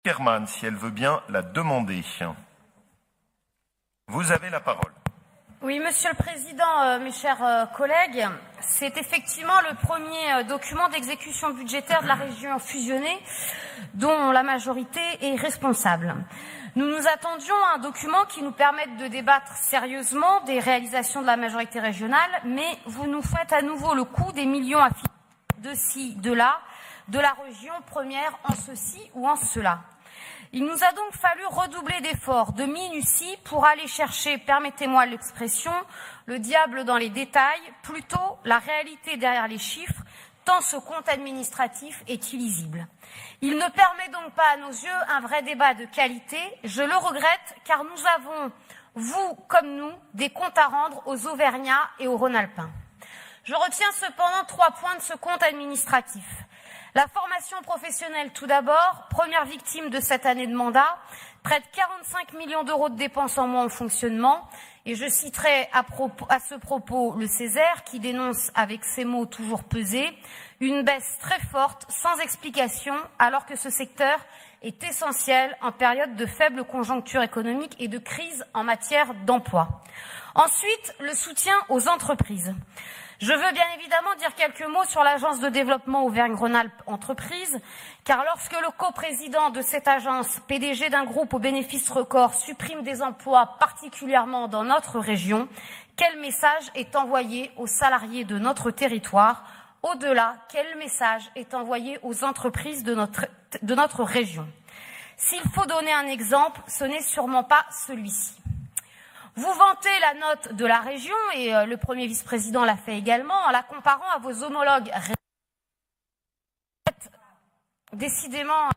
Cukierman, si elle veut bien la demander. Vous avez la parole. Oui, Monsieur le Président, mes chers collègues, c'est effectivement le premier document d'exécution budgétaire de la région fusionnée dont la majorité est responsable. Nous nous attendions à un document qui nous permette de débattre sérieusement des réalisations de la majorité régionale, mais vous nous faites à nouveau le coup des millions à de ci, de là, de la région première en ceci ou en cela. Il nous a donc fallu redoubler d'efforts, de minutie, pour aller chercher, permettez-moi l'expression, le diable dans les détails, plutôt la réalité derrière les chiffres, tant ce compte administratif est illisible. Il ne permet donc pas à nos yeux un vrai débat de qualité. Je le regrette car nous avons, vous comme nous, des comptes à rendre aux Auvergnats et aux Rhône-Alpins. Je retiens cependant 3 points de ce compte administratif. La formation professionnelle, tout d'abord, première victime de cette année de mandat, près de 45 millions d'euros de dépenses en moins en fonctionnement. Et je citerai à ce propos le Césaire qui dénonce avec ces mots toujours pesés une baisse très forte, sans explication, alors que ce secteur est essentiel en période de faible conjoncture économique et de crise en matière d'emploi. Ensuite, le soutien aux entreprises. Je veux bien évidemment dire quelques mots sur l'agence de développement Auvergne-Rhône-Alpes Entreprises, car lorsque le coprésident de cette agence, PDG d'un groupe au bénéfice record, supprime des emplois particulièrement dans notre région, quel message est envoyé aux salariés de notre territoire? Au-delà, quel message est envoyé aux entreprises de notre région? S'il faut donner un exemple, ce n'est sûrement pas celui-ci. Vous vantez la note de la région, et le premier vice-président l'a fait également, en la comparant à vos homologues. Décidément,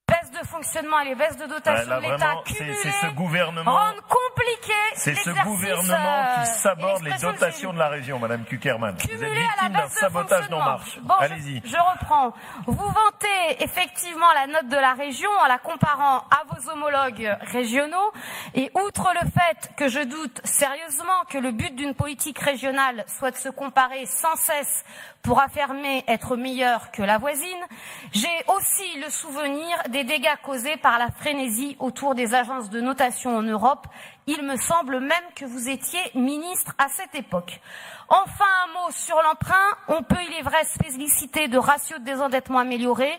les baisses de fonctionnement et les baisses de dotation de l'État cumulées rendent compliqué c'est ce gouvernement qui saborde les dotations de la région, Madame Cukierman. Vous êtes victime d'un sabotage d'En Marche. Bon, allez-y. Je reprends. Vous vantez effectivement la note de la région en la comparant à vos homologues régionaux, et outre le fait que je doute sérieusement que le but d'une politique régionale soit de se comparer sans cesse pour affirmer être meilleur que la voisine, j'ai aussi le souvenir des dégâts causés par la frénésie autour des agences de notation en Europe. Il me semble même que vous étiez ministre à cette époque. Enfin, un mot sur l'emprunt. On peut, il est vrai, se féliciter de ratios de désendettement améliorés.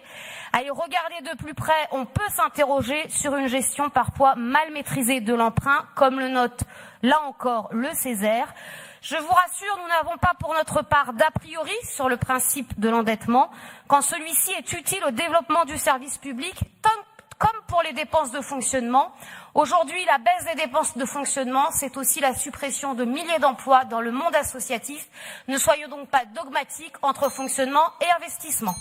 À y regarder de plus près, on peut s'interroger sur une gestion parfois mal maîtrisée de l'emprunt, comme le note là encore le Césaire. Je vous rassure, nous n'avons pas pour notre part d'a priori sur le principe de l'endettement, quand celui-ci est utile au développement du service public, comme pour les dépenses de fonctionnement. Aujourd'hui, la baisse des dépenses de fonctionnement, c'est aussi la suppression de milliers d'emplois dans le monde associatif. Ne soyons donc pas dogmatiques entre fonctionnement et investissement.